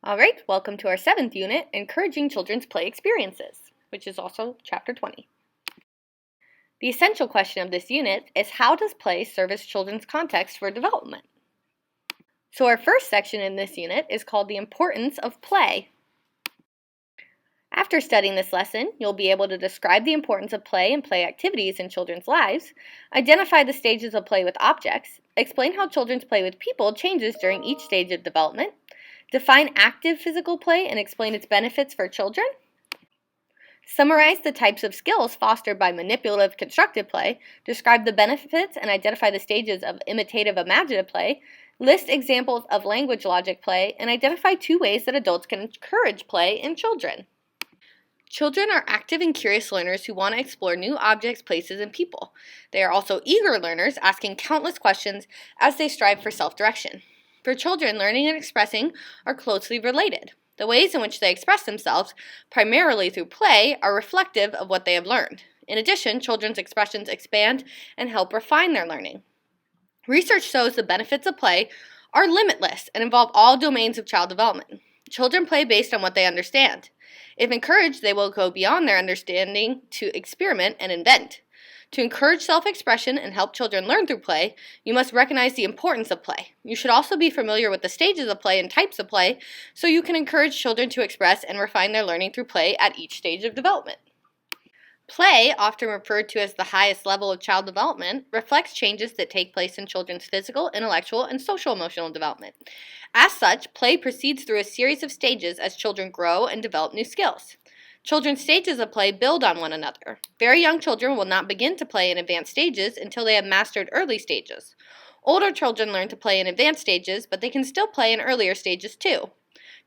All right, welcome to our 7th unit, Encouraging Children's Play Experiences, which is also Chapter 20. The essential question of this unit is, how does play serve as children's context for development? So our first section in this unit is called The Importance of Play. After studying this lesson, you'll be able to describe the importance of play and play activities in children's lives, identify the stages of play with objects, explain how children's play with people changes during each stage of development, define active physical play and explain its benefits for children, summarize the types of skills fostered by manipulative constructive play, describe the benefits and identify the stages of imitative imaginative play, list examples of language logic play, and identify 2 ways that adults can encourage play in children. Children are active and curious learners who want to explore new objects, places, and people. They are also eager learners, asking countless questions as they strive for self-direction. For children, learning and expressing are closely related. The ways in which they express themselves, primarily through play, are reflective of what they have learned. In addition, children's expressions expand and help refine their learning. Research shows the benefits of play are limitless and involve all domains of child development. Children play based on what they understand. If encouraged, they will go beyond their understanding to experiment and invent. To encourage self-expression and help children learn through play, you must recognize the importance of play. You should also be familiar with the stages of play and types of play so you can encourage children to express and refine their learning through play at each stage of development. Play, often referred to as the highest level of child development, reflects changes that take place in children's physical, intellectual, and social-emotional development. As such, play proceeds through a series of stages as children grow and develop new skills. Children's stages of play build on one another. Very young children will not begin to play in advanced stages until they have mastered early stages. Older children learn to play in advanced stages, but they can still play in earlier stages too.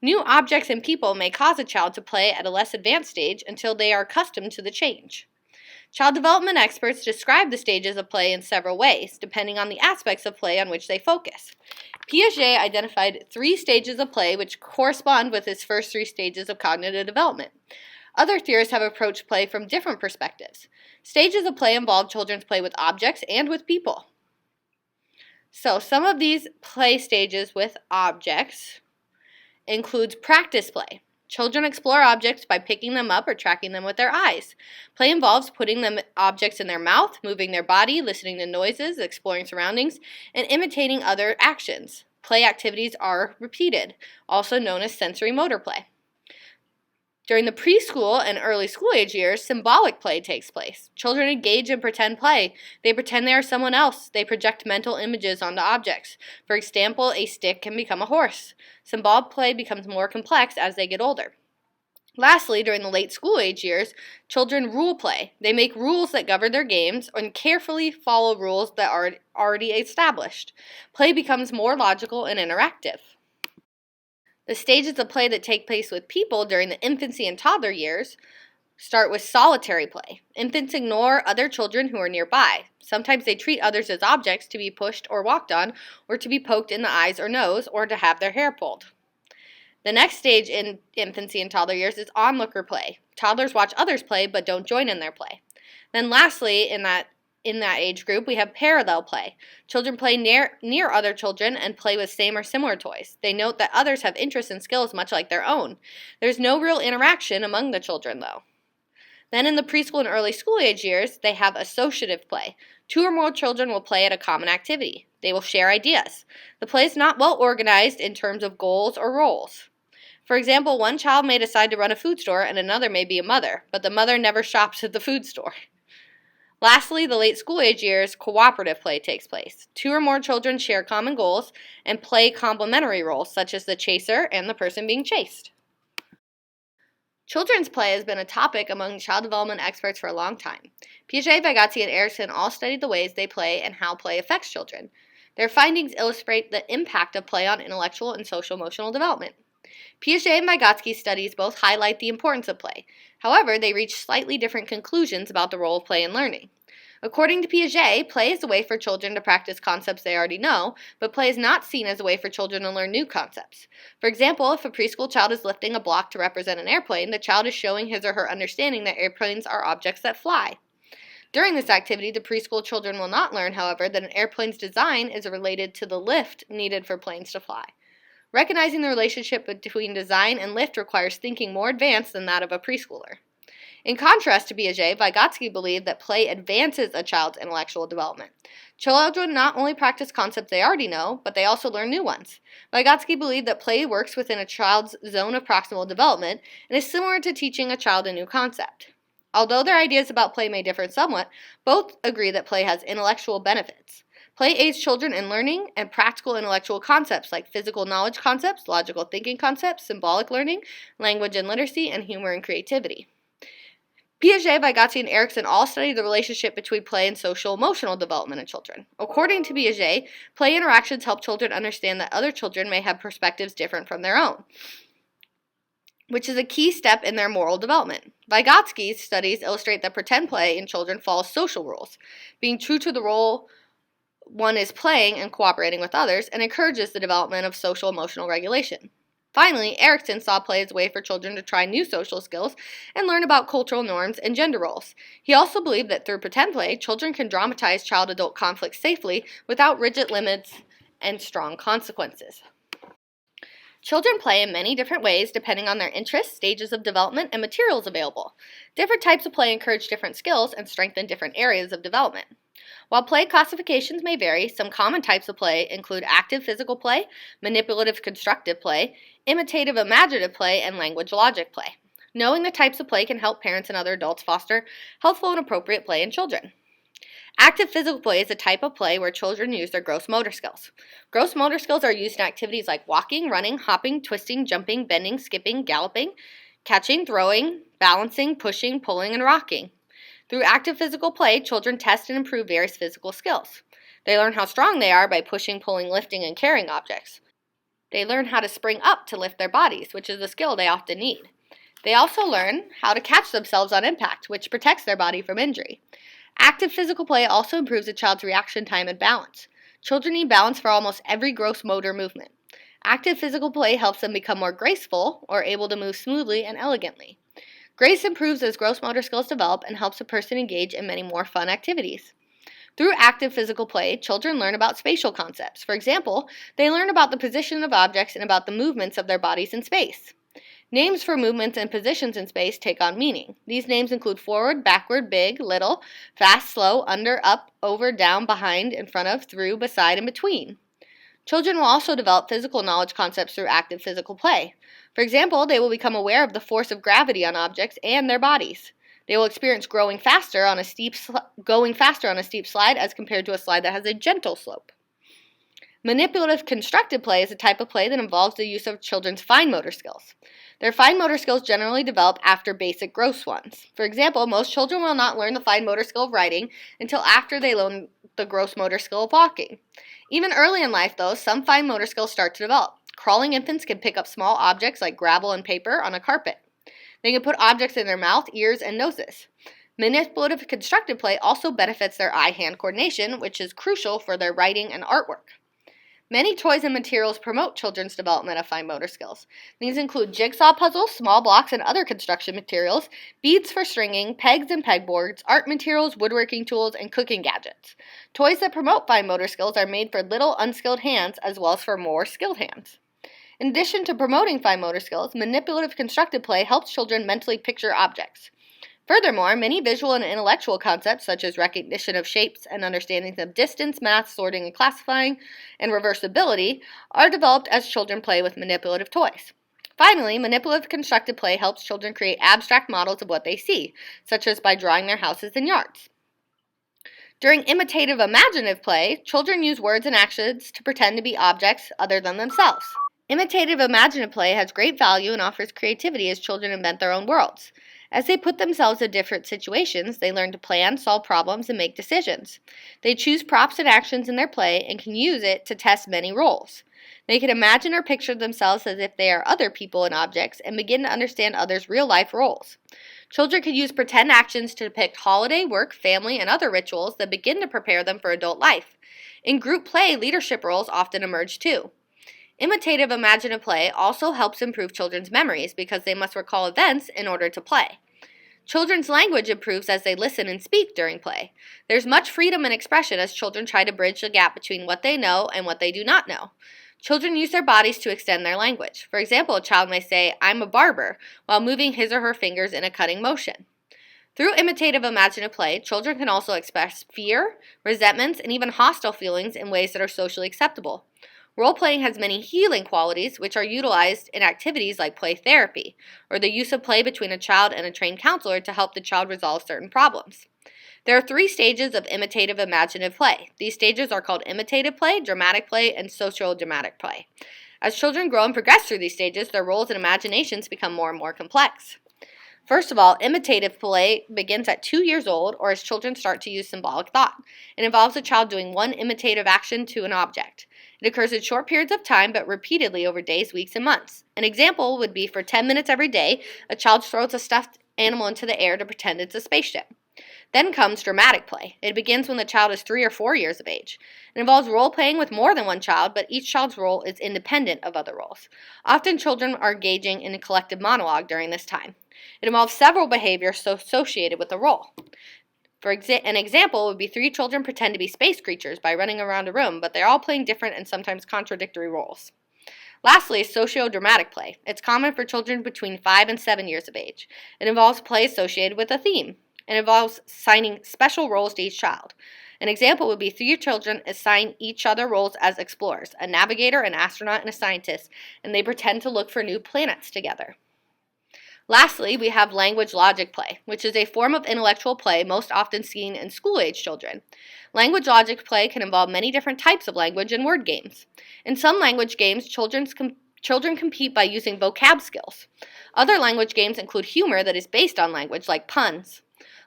New objects and people may cause a child to play at a less advanced stage until they are accustomed to the change. Child development experts describe the stages of play in several ways, depending on the aspects of play on which they focus. Piaget identified 3 stages of play which correspond with his first 3 stages of cognitive development. Other theorists have approached play from different perspectives. Stages of play involve children's play with objects and with people. So some of these play stages with objects includes practice play. Children explore objects by picking them up or tracking them with their eyes. Play involves putting objects in their mouth, moving their body, listening to noises, exploring surroundings, and imitating other actions. Play activities are repeated, also known as sensory motor play. During the preschool and early school age years, symbolic play takes place. Children engage in pretend play. They pretend they are someone else. They project mental images onto objects. For example, a stick can become a horse. Symbolic play becomes more complex as they get older. Lastly, during the late school age years, children rule play. They make rules that govern their games and carefully follow rules that are already established. Play becomes more logical and interactive. The stages of play that take place with people during the infancy and toddler years start with solitary play. Infants ignore other children who are nearby. Sometimes they treat others as objects to be pushed or walked on, or to be poked in the eyes or nose, or to have their hair pulled. The next stage in infancy and toddler years is onlooker play. Toddlers watch others play but don't join in their play. Then lastly, in that age group, we have parallel play. Children play near other children and play with same or similar toys. They note that others have interests and skills much like their own. There's no real interaction among the children, though. Then in the preschool and early school age years, they have associative play. 2 or more children will play at a common activity. They will share ideas. The play is not well organized in terms of goals or roles. For example, one child may decide to run a food store and another may be a mother, but the mother never shops at the food store. Lastly, the late school age years, cooperative play takes place. 2 or more children share common goals and play complementary roles, such as the chaser and the person being chased. Children's play has been a topic among child development experts for a long time. Piaget, Vygotsky, and Erikson all studied the ways they play and how play affects children. Their findings illustrate the impact of play on intellectual and social-emotional development. Piaget and Vygotsky's studies both highlight the importance of play. However, they reach slightly different conclusions about the role of play in learning. According to Piaget, play is a way for children to practice concepts they already know, but play is not seen as a way for children to learn new concepts. For example, if a preschool child is lifting a block to represent an airplane, the child is showing his or her understanding that airplanes are objects that fly. During this activity, the preschool children will not learn, however, that an airplane's design is related to the lift needed for planes to fly. Recognizing the relationship between design and lift requires thinking more advanced than that of a preschooler. In contrast to Piaget, Vygotsky believed that play advances a child's intellectual development. Children not only practice concepts they already know, but they also learn new ones. Vygotsky believed that play works within a child's zone of proximal development and is similar to teaching a child a new concept. Although their ideas about play may differ somewhat, both agree that play has intellectual benefits. Play aids children in learning and practical intellectual concepts like physical knowledge concepts, logical thinking concepts, symbolic learning, language and literacy, and humor and creativity. Piaget, Vygotsky, and Erikson all studied the relationship between play and social-emotional development in children. According to Piaget, play interactions help children understand that other children may have perspectives different from their own, which is a key step in their moral development. Vygotsky's studies illustrate that pretend play in children follows social rules, being true to the role one is playing and cooperating with others, and encourages the development of social-emotional regulation. Finally, Erikson saw play as a way for children to try new social skills and learn about cultural norms and gender roles. He also believed that through pretend play, children can dramatize child-adult conflicts safely without rigid limits and strong consequences. Children play in many different ways depending on their interests, stages of development, and materials available. Different types of play encourage different skills and strengthen different areas of development. While play classifications may vary, some common types of play include active physical play, manipulative constructive play, imitative imaginative play, and language logic play. Knowing the types of play can help parents and other adults foster healthful and appropriate play in children. Active physical play is a type of play where children use their gross motor skills. Gross motor skills are used in activities like walking, running, hopping, twisting, jumping, bending, skipping, galloping, catching, throwing, balancing, pushing, pulling, and rocking. Through active physical play, children test and improve various physical skills. They learn how strong they are by pushing, pulling, lifting, and carrying objects. They learn how to spring up to lift their bodies, which is a skill they often need. They also learn how to catch themselves on impact, which protects their body from injury. Active physical play also improves a child's reaction time and balance. Children need balance for almost every gross motor movement. Active physical play helps them become more graceful or able to move smoothly and elegantly. Grace improves as gross motor skills develop and helps a person engage in many more fun activities. Through active physical play, children learn about spatial concepts. For example, they learn about the position of objects and about the movements of their bodies in space. Names for movements and positions in space take on meaning. These names include forward, backward, big, little, fast, slow, under, up, over, down, behind, in front of, through, beside, and between. Children will also develop physical knowledge concepts through active physical play. For example, they will become aware of the force of gravity on objects and their bodies. They will experience going faster on a steep slide as compared to a slide that has a gentle slope. Manipulative constructive play is a type of play that involves the use of children's fine motor skills. Their fine motor skills generally develop after basic gross ones. For example, most children will not learn the fine motor skill of writing until after they learn the gross motor skill of walking. Even early in life, though, some fine motor skills start to develop. Crawling infants can pick up small objects like gravel and paper on a carpet. They can put objects in their mouth, ears, and noses. Manipulative constructive play also benefits their eye-hand coordination, which is crucial for their writing and artwork. Many toys and materials promote children's development of fine motor skills. These include jigsaw puzzles, small blocks and other construction materials, beads for stringing, pegs and pegboards, art materials, woodworking tools, and cooking gadgets. Toys that promote fine motor skills are made for little unskilled hands as well as for more skilled hands. In addition to promoting fine motor skills, manipulative constructive play helps children mentally picture objects. Furthermore, many visual and intellectual concepts such as recognition of shapes and understandings of distance, math, sorting and classifying, and reversibility are developed as children play with manipulative toys. Finally, manipulative constructive play helps children create abstract models of what they see, such as by drawing their houses and yards. During imitative imaginative play, children use words and actions to pretend to be objects other than themselves. Imitative imaginative play has great value and offers creativity as children invent their own worlds. As they put themselves in different situations, they learn to plan, solve problems, and make decisions. They choose props and actions in their play and can use it to test many roles. They can imagine or picture themselves as if they are other people and objects and begin to understand others' real-life roles. Children can use pretend actions to depict holiday, work, family, and other rituals that begin to prepare them for adult life. In group play, leadership roles often emerge too. Imitative imaginative play also helps improve children's memories because they must recall events in order to play. Children's language improves as they listen and speak during play. There's much freedom in expression as children try to bridge the gap between what they know and what they do not know. Children use their bodies to extend their language. For example, a child may say, "I'm a barber," while moving his or her fingers in a cutting motion. Through imitative imaginative play, children can also express fear, resentments, and even hostile feelings in ways that are socially acceptable. Role-playing has many healing qualities, which are utilized in activities like play therapy, or the use of play between a child and a trained counselor to help the child resolve certain problems. There are 3 stages of imitative imaginative play. These stages are called imitative play, dramatic play, and socio-dramatic play. As children grow and progress through these stages, their roles and imaginations become more and more complex. First of all, imitative play begins at 2 years old or as children start to use symbolic thought. It involves a child doing one imitative action to an object. It occurs in short periods of time but repeatedly over days, weeks, and months. An example would be for 10 minutes every day, a child throws a stuffed animal into the air to pretend it's a spaceship. Then comes dramatic play. It begins when the child is 3 or 4 years of age. It involves role-playing with more than one child, but each child's role is independent of other roles. Often children are engaging in a collective monologue during this time. It involves several behaviors associated with the role. An example would be 3 children pretend to be space creatures by running around a room, but they're all playing different and sometimes contradictory roles. Lastly, socio-dramatic play. It's common for children between 5 and 7 years of age. It involves play associated with a theme. It involves assigning special roles to each child. An example would be 3 children assign each other roles as explorers, a navigator, an astronaut, and a scientist, and they pretend to look for new planets together. Lastly, we have language logic play, which is a form of intellectual play most often seen in school-age children. Language logic play can involve many different types of language and word games. In some language games, children compete by using vocab skills. Other language games include humor that is based on language, like puns.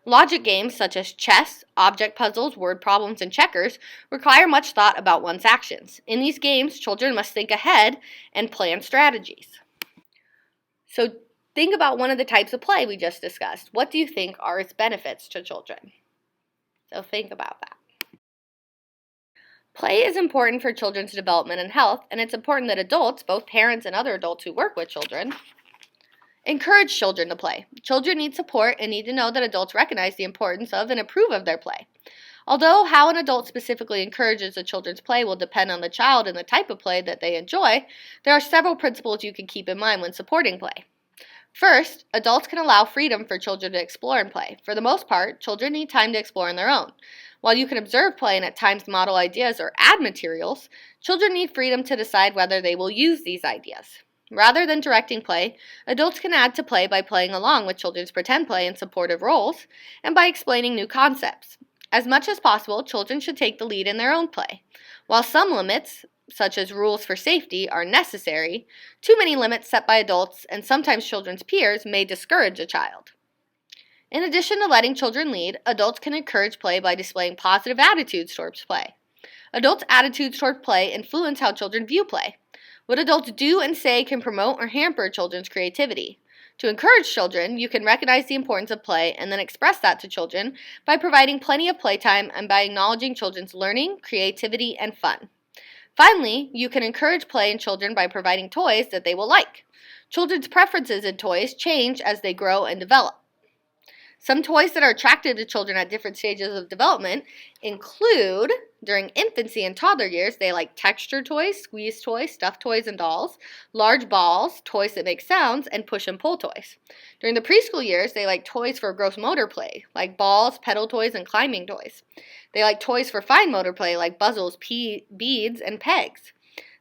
Logic games such as chess, object puzzles, word problems, and checkers require much thought about one's actions. In these games, children must think ahead and plan strategies. So think about one of the types of play we just discussed. What do you think are its benefits to children? So think about that. Play is important for children's development and health, and it's important that adults, both parents and other adults who work with children, encourage children to play. Children need support and need to know that adults recognize the importance of and approve of their play. Although how an adult specifically encourages a children's play will depend on the child and the type of play that they enjoy, there are several principles you can keep in mind when supporting play. First, adults can allow freedom for children to explore and play. For the most part, children need time to explore on their own. While you can observe play and at times model ideas or add materials, children need freedom to decide whether they will use these ideas. Rather than directing play, adults can add to play by playing along with children's pretend play and supportive roles, and by explaining new concepts. As much as possible, children should take the lead in their own play. While some limits, such as rules for safety, are necessary, too many limits set by adults and sometimes children's peers may discourage a child. In addition to letting children lead, adults can encourage play by displaying positive attitudes towards play. Adults' attitudes toward play influence how children view play. What adults do and say can promote or hamper children's creativity. To encourage children, you can recognize the importance of play and then express that to children by providing plenty of playtime and by acknowledging children's learning, creativity, and fun. Finally, you can encourage play in children by providing toys that they will like. Children's preferences in toys change as they grow and develop. Some toys that are attractive to children at different stages of development include, during infancy and toddler years, they like texture toys, squeeze toys, stuffed toys and dolls, large balls, toys that make sounds, and push and pull toys. During the preschool years, they like toys for gross motor play, like balls, pedal toys, and climbing toys. They like toys for fine motor play, like puzzles, beads, and pegs.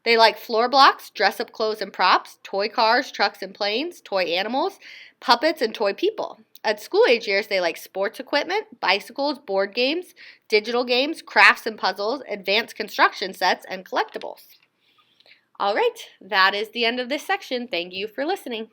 They like floor blocks, dress-up clothes and props, toy cars, trucks and planes, toy animals, puppets, and toy people. At school-age years, they like sports equipment, bicycles, board games, digital games, crafts and puzzles, advanced construction sets, and collectibles. All right, that is the end of this section. Thank you for listening.